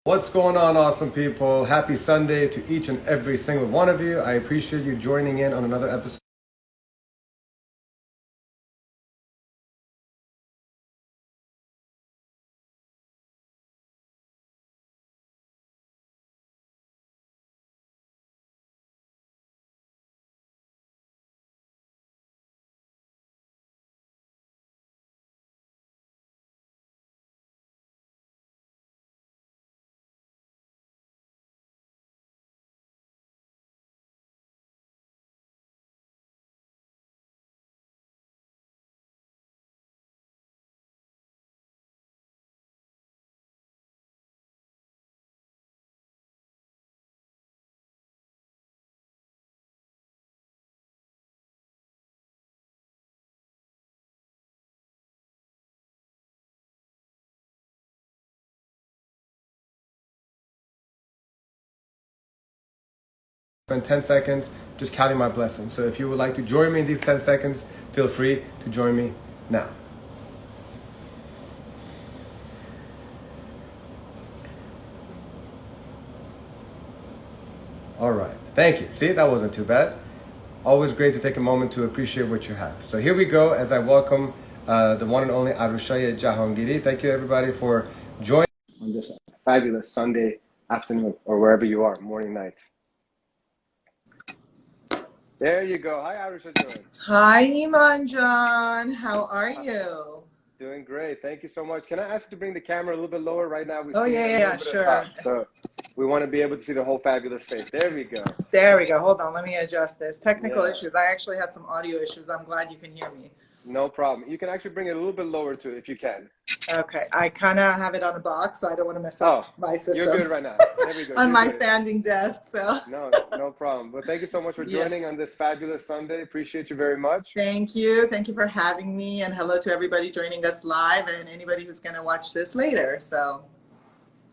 What's going on, awesome people? Happy Sunday to each and every single one of you. I appreciate you joining in on another episode. Spend 10 seconds just counting my blessings. So if you would like to join me in these 10 seconds, feel free to join me now. All right, thank you. See, that wasn't too bad. Always great to take a moment to appreciate what you have. So here we go as I welcome the one and only Arousha Jahangiri. Thank you everybody for joining on this fabulous Sunday afternoon or wherever you are, morning, night. There you go. Hi, Arousha doing? Hi, Iman John. How are you? Doing great. Thank you so much. Can I ask you to bring the camera a little bit lower right now? Oh, yeah, sure. So we want to be able to see the whole fabulous face. There we go. There we go. Hold on. Let me adjust this. Technical issues. I actually had some audio issues. I'm glad you can hear me. No problem. You can actually bring it a little bit lower too if you can. Okay. I kind of have it on a box, so I don't want to mess up my system. You're good right now. There we go. On my standing desk. So no problem. But thank you so much for joining on this fabulous Sunday. Appreciate you very much. Thank you. Thank you for having me. And hello to everybody joining us live and anybody who's going to watch this later. So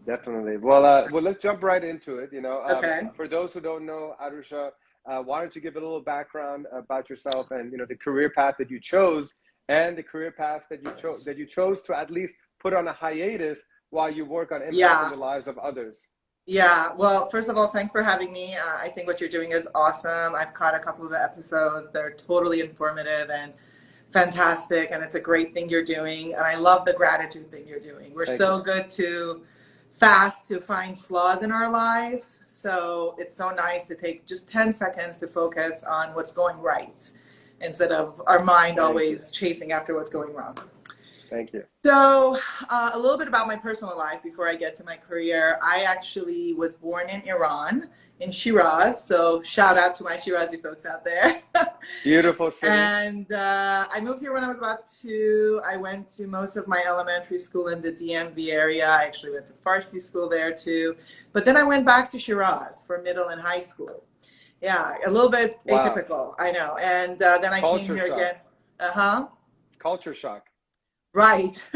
definitely. Well, let's jump right into it. Okay. For those who don't know, Arousha, why don't you give a little background about yourself and the career path that you chose and the career path that you chose to at least put on a hiatus while you work on impacting the lives of others. Yeah, well, first of all, thanks for having me. I think what you're doing is awesome. I've caught a couple of the episodes. They're totally informative and fantastic, and it's a great thing you're doing. And I love the gratitude thing you're doing. We're so good to fast to find flaws in our lives. So it's so nice to take just 10 seconds to focus on what's going right instead of our mind always chasing after what's going wrong. Thank you. So a little bit about my personal life before I get to my career. I actually was born in Iran, in Shiraz. So shout out to my Shirazi folks out there. Beautiful city. And I moved here when I was about 2. I went to most of my elementary school in the DMV area. I actually went to Farsi school there too. But then I went back to Shiraz for middle and high school. Yeah, a little bit atypical, I know. And then I came here again. Culture shock. Right.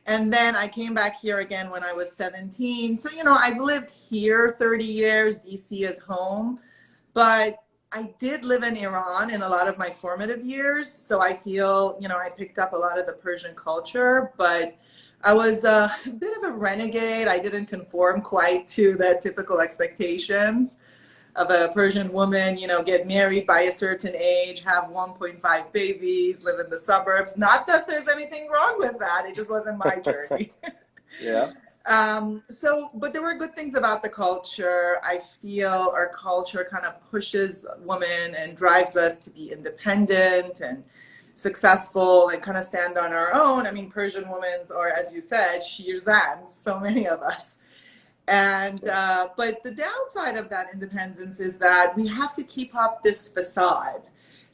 And then I came back here again when I was 17. So, I've lived here 30 years. DC is home. But I did live in Iran in a lot of my formative years. So I feel, I picked up a lot of the Persian culture. But I was a bit of a renegade. I didn't conform quite to the typical expectations of a Persian woman, get married by a certain age, have 1.5 babies, live in the suburbs. Not that there's anything wrong with that. It just wasn't my journey. Yeah. But there were good things about the culture. I feel our culture kind of pushes women and drives us to be independent and successful and kind of stand on our own. I mean, Persian women are, as you said, shirzans, so many of us. And but the downside of that independence is that we have to keep up this facade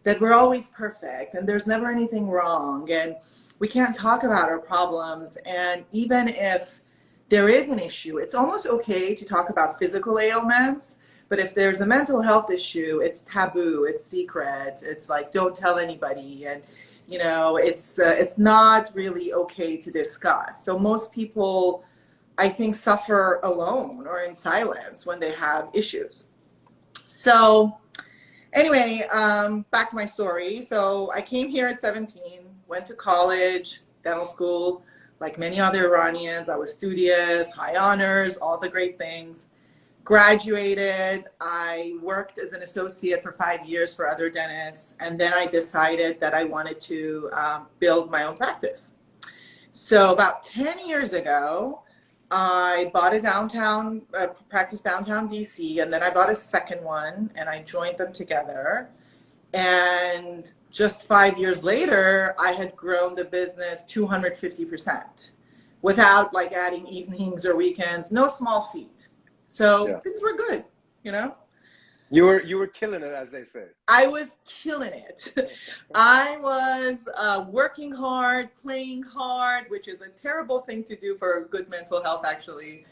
that we're always perfect and there's never anything wrong and we can't talk about our problems. And even if there is an issue, it's almost okay to talk about physical ailments. But if there's a mental health issue, it's taboo, it's secret, it's like don't tell anybody, and it's not really okay to discuss. So most people, I think, suffer alone or in silence when they have issues. So anyway, back to my story. So I came here at 17, went to college, dental school, like many other Iranians. I was studious, high honors, all the great things. Graduated. I worked as an associate for 5 years for other dentists. And then I decided that I wanted to build my own practice. So about 10 years ago, I bought a practice downtown DC, and then I bought a second one, and I joined them together. And just 5 years later, I had grown the business 250% without like adding evenings or weekends, no small feat. So things were good, you know? You were killing it, as they say. I was killing it. I was working hard, playing hard, which is a terrible thing to do for good mental health, actually.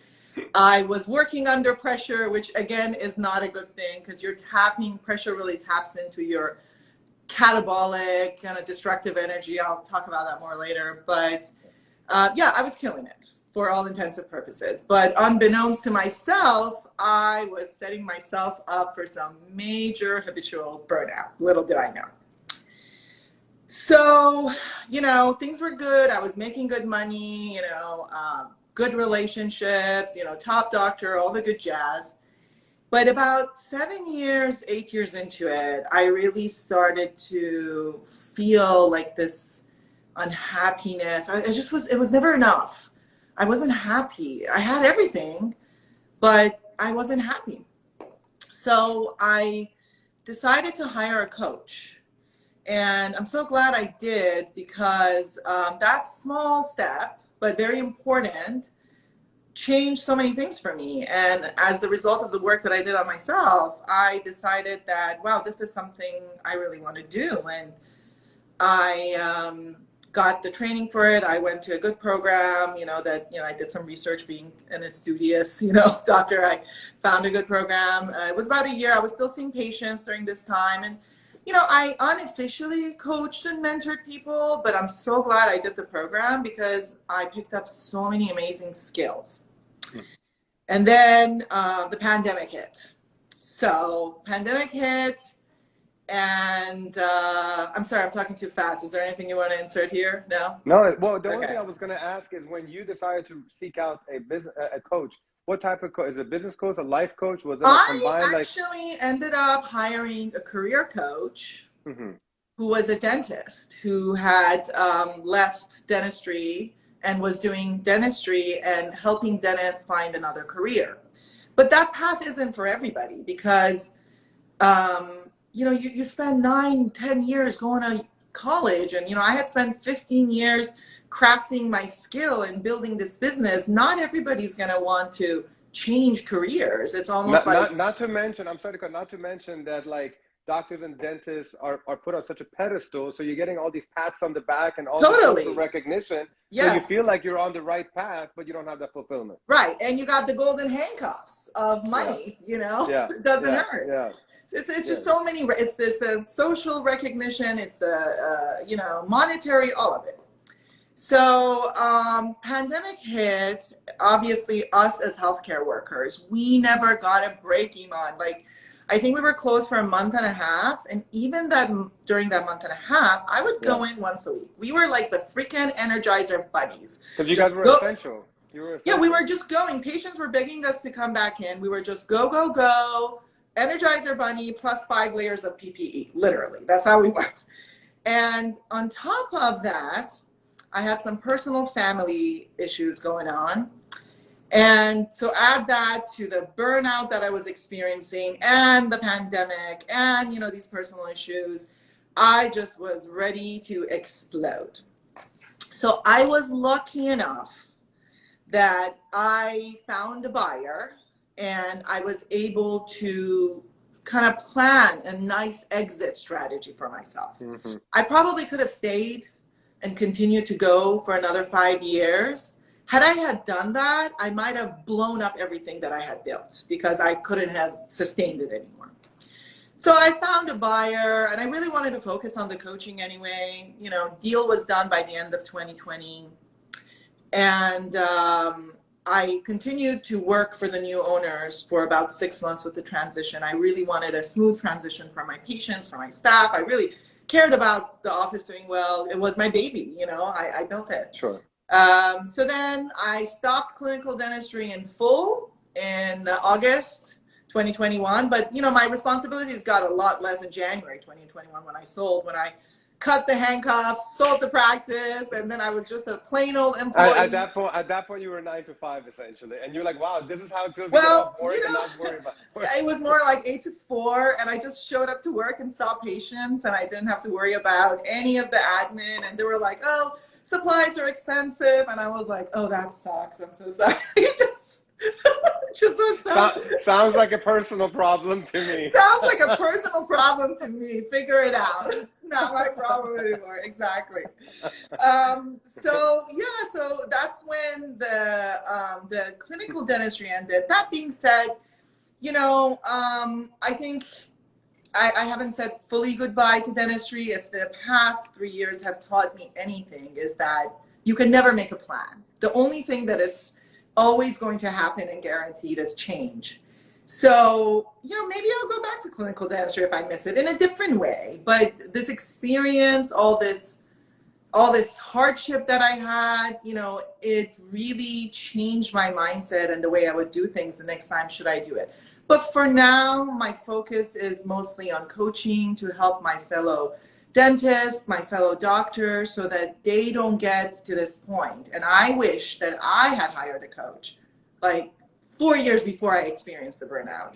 I was working under pressure, which again is not a good thing because pressure really taps into your catabolic kind of destructive energy. I'll talk about that more later. But yeah, I was killing it for all intents and purposes. But unbeknownst to myself, I was setting myself up for some major habitual burnout. Little did I know. So, you know, things were good. I was making good money, you know, good relationships, you know, top doctor, all the good jazz. But about 8 years into it, I really started to feel like this unhappiness. It was never enough. I wasn't happy. I had everything, but I wasn't happy. So I decided to hire a coach. And I'm so glad I did because that small step, but very important, changed so many things for me. And as the result of the work that I did on myself, I decided that, wow, this is something I really want to do. And I got the training for it. I went to a good program, you know, I did some research being a studious, you know, doctor. I found a good program. It was about a year. I was still seeing patients during this time. And, you know, I unofficially coached and mentored people, but I'm so glad I did the program because I picked up so many amazing skills. And then the pandemic hit. So pandemic hit. And I'm sorry, I'm talking too fast. Is there anything you want to insert here? No? No. Well, the only thing I was going to ask is when you decided to seek out a coach, what type of coach? Is it a business coach, a life coach? Was it a combined? I actually ended up hiring a career coach who was a dentist who had left dentistry and was doing dentistry and helping dentists find another career. But that path isn't for everybody because you know, you spend 9-10 years going to college, and, you know, I had spent 15 years crafting my skill and building this business. Not everybody's going to want to change careers. It's almost not to mention, I'm sorry to cut, not to mention that like doctors and dentists are put on such a pedestal. So you're getting all these pats on the back and all the social recognition. Yes. So you feel like you're on the right path, but you don't have that fulfillment. Right. And you got the golden handcuffs of money, you know, it doesn't hurt. Yeah. It's just so many. There's the social recognition. It's the you know, monetary, all of it. So pandemic hit. Obviously, us as healthcare workers, we never got a break, Iman. Like, I think we were closed for a month and a half, and even that during that month and a half, I would go in once a week. We were like the freaking Energizer buddies. Because you guys were essential. Yeah, we were just going. Patients were begging us to come back in. We were just go. Energizer bunny plus 5 layers of PPE, literally. That's how we were. And on top of that, I had some personal family issues going on. And so add that to the burnout that I was experiencing and the pandemic and, you know, these personal issues. I just was ready to explode. So I was lucky enough that I found a buyer, and I was able to kind of plan a nice exit strategy for myself. I probably could have stayed and continued to go for another 5 years. Had I had done that, I might have blown up everything that I had built because I couldn't have sustained it anymore. So I found a buyer, and I really wanted to focus on the coaching anyway. You know, deal was done by the end of 2020. And I continued to work for the new owners for about 6 months with the transition. I really wanted a smooth transition for my patients, for my staff. I really cared about the office doing well. It was my baby, you know, I built it. Sure. So then I stopped clinical dentistry in full in August 2021. But, my responsibilities got a lot less in January 2021 when I cut the handcuffs, sold the practice, and then I was just a plain old employee. At that point, you were 9 to 5 essentially, and you're like, wow, this is how it feels to get Well, off work and not worry about work. it was more like 8 to 4, and I just showed up to work and saw patients, and I didn't have to worry about any of the admin. And they were like, "Oh, supplies are expensive," and I was like, "Oh, that sucks. I'm so sorry." just was so. Sounds like a personal problem to me. Sounds like a personal problem to me. Figure it out. It's not my problem anymore. Exactly. So that's when the clinical dentistry ended. That being said, I think I haven't said fully goodbye to dentistry. If the past 3 years have taught me anything, is that you can never make a plan. The only thing that is always going to happen and guaranteed is change. So, maybe I'll go back to clinical dentistry if I miss it in a different way. But this experience, all this hardship that I had, it really changed my mindset and the way I would do things the next time should I do it. But for now, my focus is mostly on coaching to help my fellow dentists, my fellow doctors, so that they don't get to this point. And I wish that I had hired a coach like 4 years before I experienced the burnout,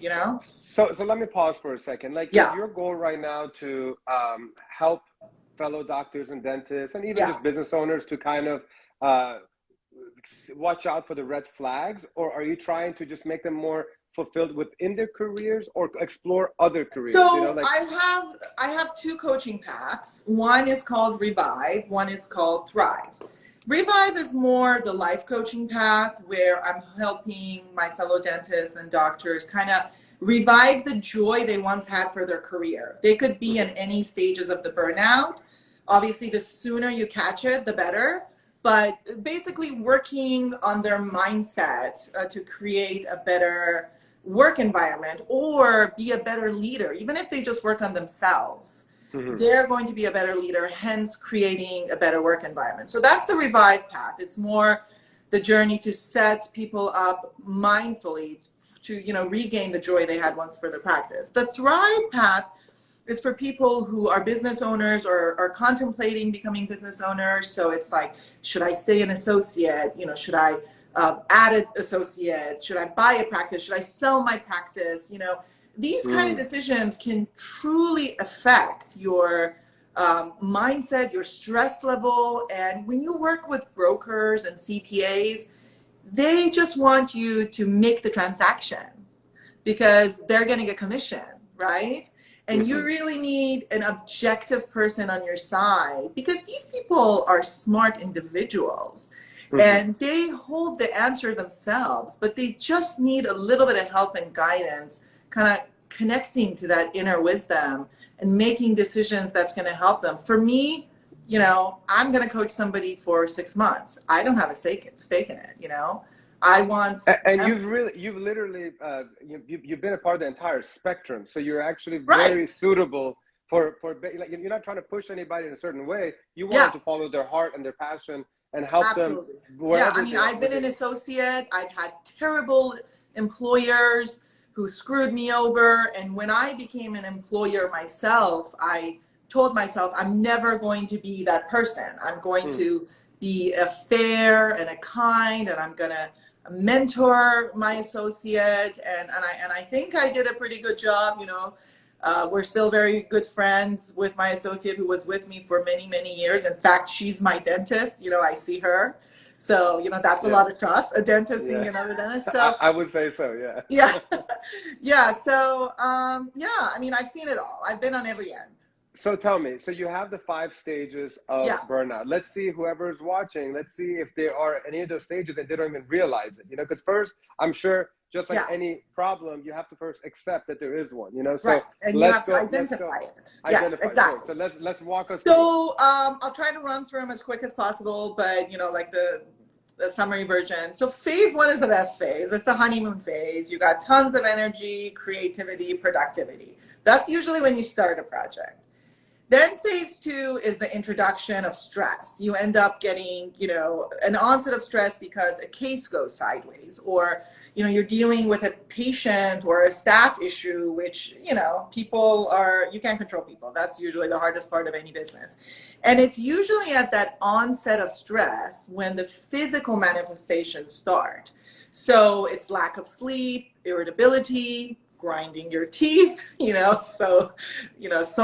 So let me pause for a second. Is your goal right now to help fellow doctors and dentists and even just business owners to kind of watch out for the red flags, or are you trying to just make them more fulfilled within their careers or explore other careers? So I have two coaching paths. One is called Revive, one is called Thrive. Revive is more the life coaching path, where I'm helping my fellow dentists and doctors kind of revive the joy they once had for their career. They could be in any stages of the burnout. Obviously, the sooner you catch it, the better. But basically working on their mindset to create a better work environment or be a better leader. Even if they just work on themselves, they're going to be a better leader, hence creating a better work environment. So that's the Revive path. It's more the journey to set people up mindfully to, regain the joy they had once for the practice. The Thrive path is for people who are business owners or are contemplating becoming business owners. So it's like, should I stay an associate? Should I add an associate? Should I buy a practice? Should I sell my practice? These kind of decisions can truly affect your mindset, your stress level. And when you work with brokers and CPAs, they just want you to make the transaction because they're getting a commission, right? And you really need an objective person on your side because these people are smart individuals and they hold the answer themselves, but they just need a little bit of help and guidance, kind of connecting to that inner wisdom and making decisions that's going to help them. For me, I'm going to coach somebody for 6 months. I don't have a stake in it, I want. And you've literally you've been a part of the entire spectrum. So you're actually very suitable for you're not trying to push anybody in a certain way. You want them to follow their heart and their passion and help them. I've been an associate. I've had terrible employers who screwed me over. And when I became an employer myself, I told myself, I'm never going to be that person. I'm going to be a fair and a kind, and I'm going to mentor my associate. And I think I did a pretty good job. We're still very good friends with my associate who was with me for many, many years. In fact, she's my dentist. I see her. So, that's a lot of trust, a dentist seeing another dentist. So I would say so, yeah. So, I've seen it all. I've been on every end. So tell me, so you have the 5 stages of burnout. Let's see, whoever's watching, let's see if there are any of those stages and they don't even realize it, because first, I'm sure, just like any problem, you have to first accept that there is one, So and you have to identify it. Yes, exactly. So let's walk us through. So I'll try to run through them as quick as possible, but, like the summary version. So phase 1 is the best phase. It's the honeymoon phase. You got tons of energy, creativity, productivity. That's usually when you start a project. Then phase two is the introduction of stress. You end up getting, an onset of stress because a case goes sideways, or, you're dealing with a patient or a staff issue, which, you can't control people. That's usually the hardest part of any business. And it's usually at that onset of stress when the physical manifestations start. So it's lack of sleep, irritability, grinding your teeth, so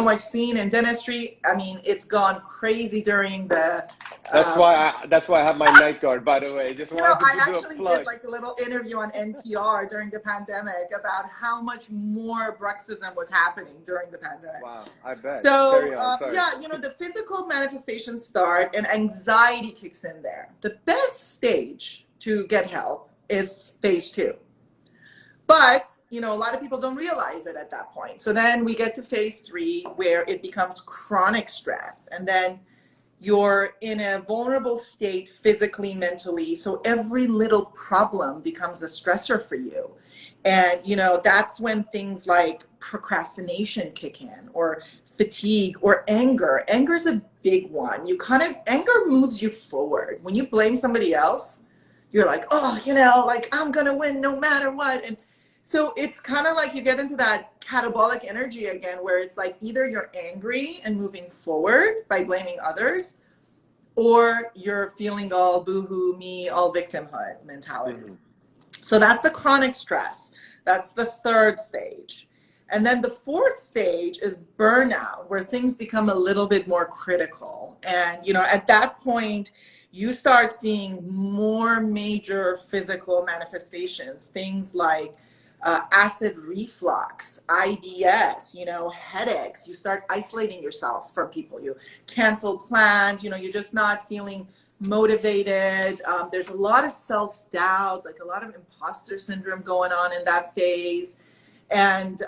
much seen in dentistry. I mean, it's gone crazy during the That's why I have my night guard, by the way. Just wanted I to do a actually did plug. like a little interview on NPR during the pandemic about how much more bruxism was happening during the pandemic. Wow, I bet. So Carry on, sorry. the physical manifestations start and anxiety kicks in there. The best stage to get help is phase two. But, a lot of people don't realize it at that point. So then we get to phase three, where it becomes chronic stress. And then you're in a vulnerable state physically, mentally. So every little problem becomes a stressor for you. And, that's when things like procrastination kick in, or fatigue, or anger. Anger is a big one. Anger moves you forward. When you blame somebody else, you're like, oh, like I'm going to win no matter what. And so it's kind of like you get into that catabolic energy again, where it's like either you're angry and moving forward by blaming others, or you're feeling all boohoo, me, all victimhood mentality. Mm-hmm. So that's the chronic stress. That's the third stage. And then the fourth stage is burnout, where things become a little bit more critical. And, at that point, you start seeing more major physical manifestations, things like acid reflux, IBS, headaches. You start isolating yourself from people. You cancel plans, you're just not feeling motivated. There's a lot of self-doubt, like a lot of imposter syndrome going on in that phase. And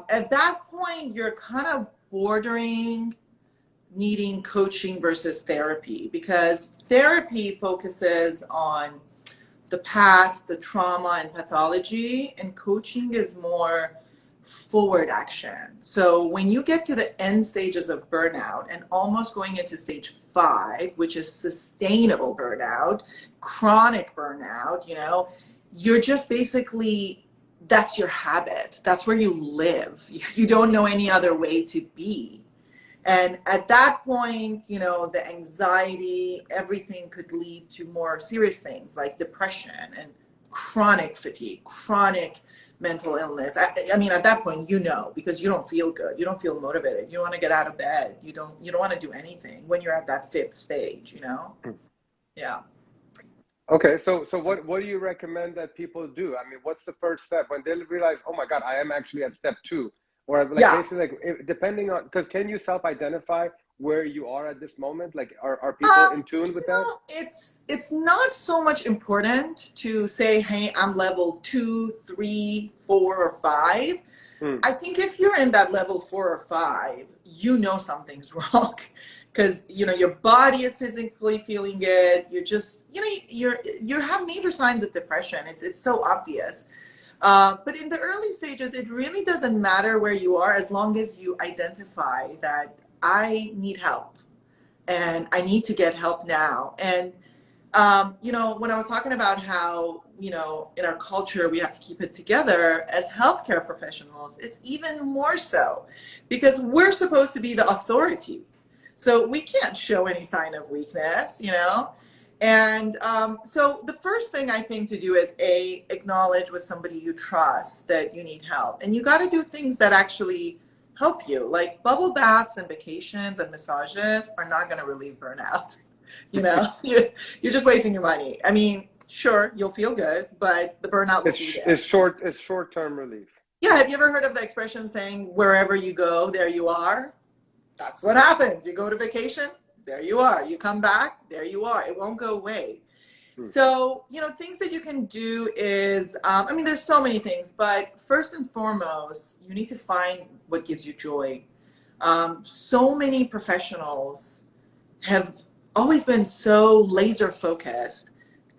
at that point, you're kind of bordering needing coaching versus therapy, because therapy focuses on the past, the trauma and pathology, and coaching is more forward action. So when you get to the end stages of burnout and almost going into stage 5, which is sustainable burnout, chronic burnout, you're just basically, that's your habit. That's where you live. You don't know any other way to be. And at that point, the anxiety, everything could lead to more serious things like depression and chronic fatigue, chronic mental illness. I mean, at that point, because you don't feel good. You don't feel motivated. You don't want to get out of bed. You don't want to do anything when you're at that 5th stage, Yeah. Okay, so what do you recommend that people do? I mean, what's the first step when they realize, oh my God, I am actually at step 2? Or basically, depending on, because can you self-identify where you are at this moment? Like, are people in tune with that? It's not so much important to say, hey, I'm level 2, 3, 4, or 5. I think if you're in that level 4 or 5, something's wrong, because your body is physically feeling it. You're just you have major signs of depression. It's so obvious. But in the early stages, it really doesn't matter where you are, as long as you identify that I need help and I need to get help now. And, when I was talking about how, in our culture, we have to keep it together as healthcare professionals, it's even more so, because we're supposed to be the authority. So we can't show any sign of weakness, And so the first thing I think to do is acknowledge with somebody you trust that you need help. And you got to do things that actually help you, like bubble baths and vacations and massages are not going to relieve burnout. You're just wasting your money. I mean, sure, you'll feel good, but the burnout will be there. It's short-term relief. Yeah, have you ever heard of the expression saying, wherever you go, there you are? That's what happens. You go to vacation, there you are. You come back, there you are. It won't go away. So, things that you can do is, there's so many things, but first and foremost, you need to find what gives you joy. So many professionals have always been so laser focused.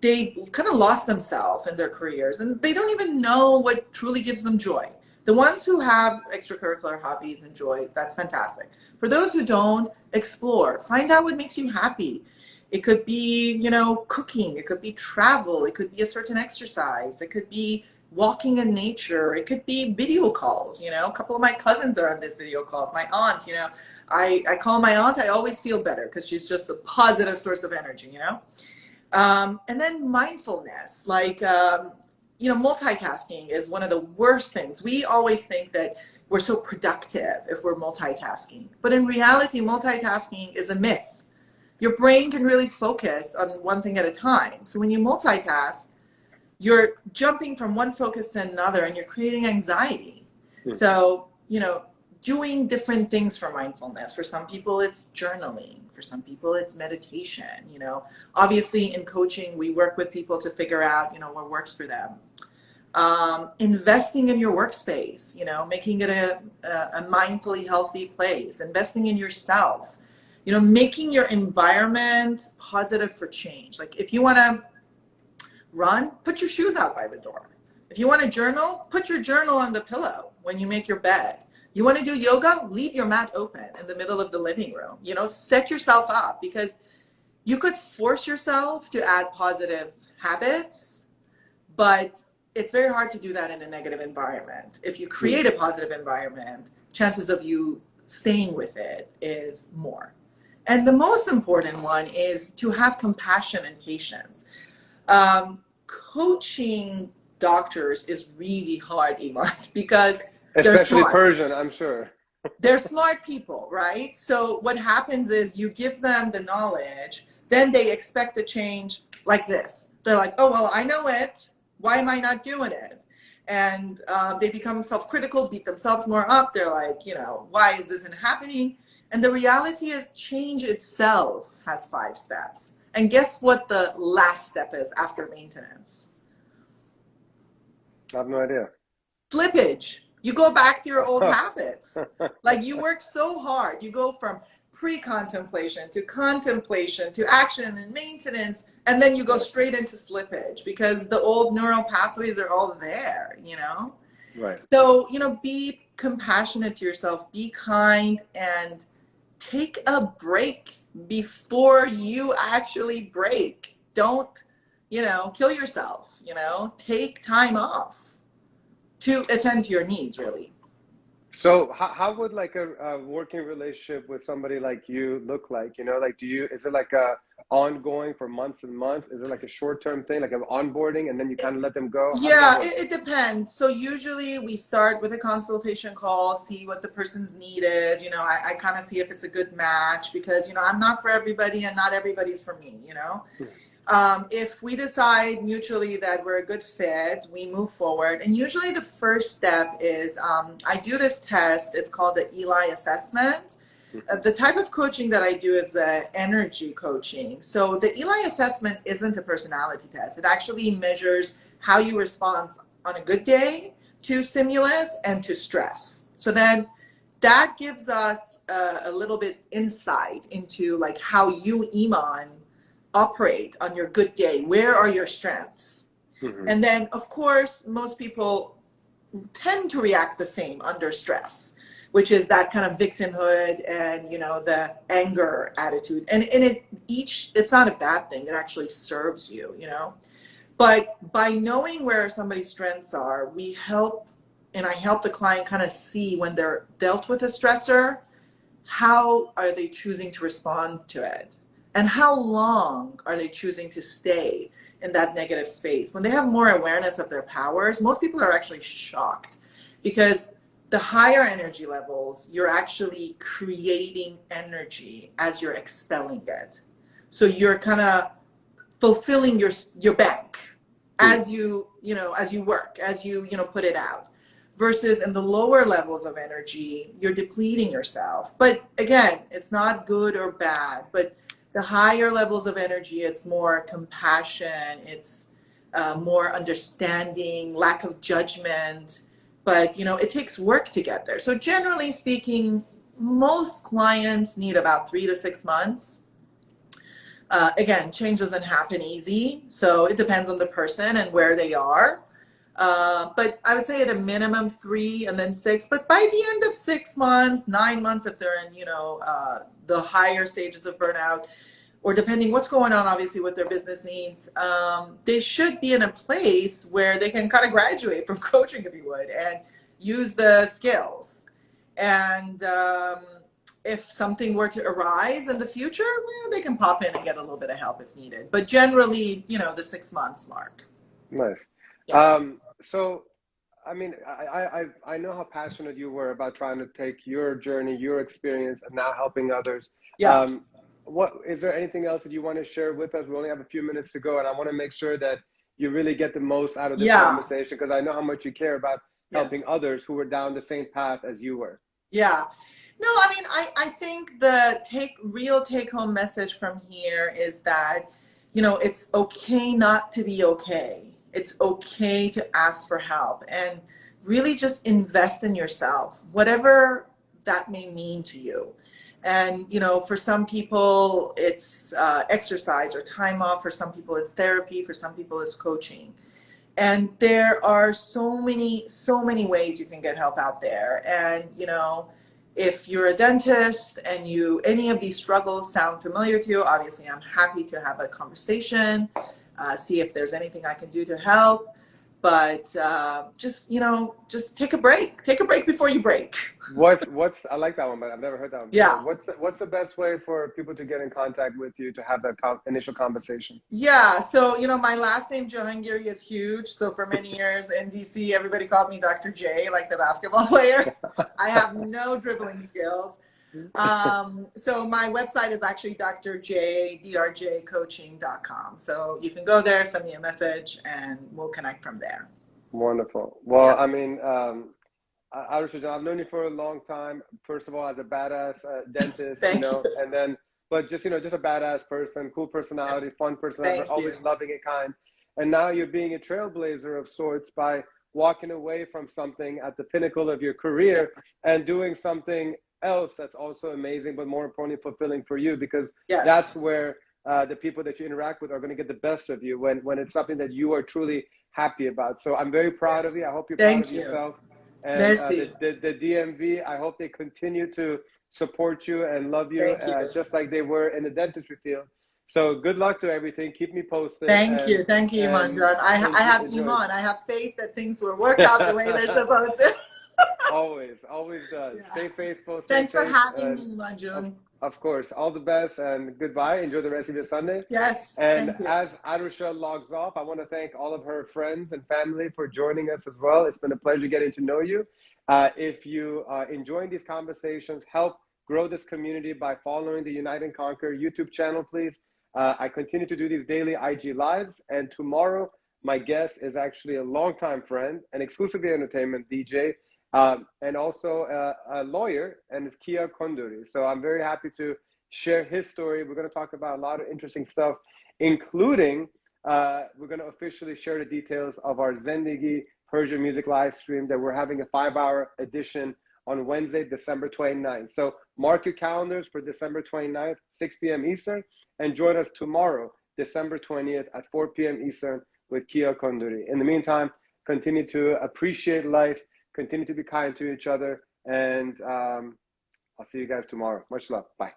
They've kind of lost themselves in their careers, and they don't even know what truly gives them joy. The ones who have extracurricular hobbies, enjoy, that's fantastic. For those who don't, explore, find out what makes you happy. It could be, you know, cooking, it could be travel, it could be a certain exercise, it could be walking in nature, it could be video calls. You know, a couple of my cousins are on these video calls. My aunt, you know, I call my aunt, I always feel better because she's just a positive source of energy, you know. And then mindfulness, like, you know, multitasking is one of the worst things. We always think that we're so productive if we're multitasking. But in reality, multitasking is a myth. Your brain can really focus on one thing at a time. So when you multitask, you're jumping from one focus to another and you're creating anxiety. So, you know, doing different things for mindfulness. For some people, it's journaling. For some people, it's meditation. You know, obviously in coaching, we work with people to figure out, you know, what works for them. Investing in your workspace, you know, making it a mindfully healthy place, investing in yourself, you know, making your environment positive for change. Like if you want to run, put your shoes out by the door. If you want to journal, put your journal on the pillow when you make your bed. You want to do yoga, leave your mat open in the middle of the living room. You know, set yourself up, because you could force yourself to add positive habits, but it's very hard to do that in a negative environment. If you create a positive environment, chances of you staying with it is more. And the most important one is to have compassion and patience. Coaching doctors is really hard, Iman, because especially Persian, I'm sure. They're smart people, right? So what happens is you give them the knowledge, then they expect the change like this. They're like, oh, well, I know it. Why am I not doing it? And they become self-critical, beat themselves more up. They're like, you know, why is this happening? And the reality is change itself has 5 steps. And guess what the last step is after maintenance? I have no idea. Slippage. You go back to your old habits. Like you work so hard. You go from pre-contemplation to contemplation to action and maintenance, and then you go straight into slippage because the old neural pathways are all there, you know? Right. So, you know, be compassionate to yourself, be kind, and take a break before you actually break. Don't, you know, kill yourself, you know, take time off to attend to your needs, really. So how would like a working relationship with somebody like you look like? You know, like is it like a ongoing for months and months? Is it like a short-term thing, like an onboarding, and then you kind of let them go? Yeah, it depends. So usually we start with a consultation call, see what the person's need is. You know, I kind of see if it's a good match, because, you know, I'm not for everybody and not everybody's for me, you know. If we decide mutually that we're a good fit, we move forward. And usually the first step is I do this test. It's called the Eli assessment. The type of coaching that I do is the energy coaching. So the Eli assessment isn't a personality test. It actually measures how you respond on a good day to stimulus and to stress. So then that gives us a little bit insight into like how you, Iman, operate on your good day. Where are your strengths? And then, of course, most people tend to react the same under stress, which is that kind of victimhood and, you know, the anger attitude. And it's not a bad thing. It actually serves you, you know. But by knowing where somebody's strengths are, I help the client kind of see when they're dealt with a stressor, how are they choosing to respond to it? And how long are they choosing to stay in that negative space? When they have more awareness of their powers, most people are actually shocked, because the higher energy levels, you're actually creating energy as you're expelling it. So you're kind of fulfilling your bank as you work, as you put it out. Versus in the lower levels of energy, you're depleting yourself. But again, it's not good or bad, but the higher levels of energy, it's more compassion, it's more understanding, lack of judgment. But, you know, it takes work to get there. So generally speaking, most clients need about 3 to 6 months. Again, change doesn't happen easy. So it depends on the person and where they are. But I would say at a minimum 3 and then 6. But by the end of 6 months, 9 months, if they're in, the higher stages of burnout, or depending what's going on, obviously, with their business needs, they should be in a place where they can kind of graduate from coaching, if you would, and use the skills. And if something were to arise in the future, well, they can pop in and get a little bit of help if needed. But generally, the 6 months mark. Nice. Yeah. So, I mean, I know how passionate you were about trying to take your journey, your experience, and now helping others. Yeah. What is there anything else that you want to share with us? We only have a few minutes to go, and I want to make sure that you really get the most out of this conversation, because I know how much you care about helping others who were down the same path as you were. Yeah. No, I mean, I think the real take-home message from here is that, it's okay not to be okay. It's okay to ask for help, and really just invest in yourself, whatever that may mean to you. And, for some people, it's exercise or time off. For some people, it's therapy. For some people, it's coaching. And there are so many ways you can get help out there. And, if you're a dentist and any of these struggles sound familiar to you, obviously I'm happy to have a conversation, see if there's anything I can do to help. But just take a break. Take a break before you break. I like that one, but I've never heard that one before. Yeah. What's the best way for people to get in contact with you to have that initial conversation? Yeah. So, my last name Jahangiri is huge. So for many years in DC, everybody called me Dr. J, like the basketball player. I have no dribbling skills. So my website is actually drjcoaching.com. So you can go there, send me a message, and we'll connect from there. Wonderful. Well, I mean, Arousha, I've known you for a long time. First of all, as a badass dentist, Thank you. And then, but just a badass person, cool personality, fun personality, always loving and kind. And now you're being a trailblazer of sorts by walking away from something at the pinnacle of your career and doing something else that's also amazing, but more importantly, fulfilling for you, because that's where the people that you interact with are going to get the best of you when it's something that you are truly happy about. So I'm very proud of you. I hope you're proud of yourself. And the DMV, I hope they continue to support you and love you, just like they were in the dentistry field. So good luck to everything. Keep me posted. Thank you, Iman John. I have Iman. I have faith that things will work out the way they're supposed to. Always does. Yeah. Stay faithful. Thanks for having me, Iman John. Of course. All the best and goodbye. Enjoy the rest of your Sunday. Yes. And as Arousha logs off, I want to thank all of her friends and family for joining us as well. It's been a pleasure getting to know you. If you are enjoying these conversations, help grow this community by following the Unite and Conquer YouTube channel, please. I continue to do these daily IG lives. And tomorrow, my guest is actually a longtime friend and exclusively entertainment DJ. And also a lawyer, and it's Kia Konduri. So I'm very happy to share his story. We're going to talk about a lot of interesting stuff, including we're going to officially share the details of our Zendegi Persian music live stream that we're having a 5-hour edition on Wednesday, December 29th. So mark your calendars for December 29th, 6 p.m. Eastern, and join us tomorrow, December 20th at 4 p.m. Eastern with Kia Konduri. In the meantime, continue to appreciate life, continue to be kind to each other, and I'll see you guys tomorrow. Much love. Bye.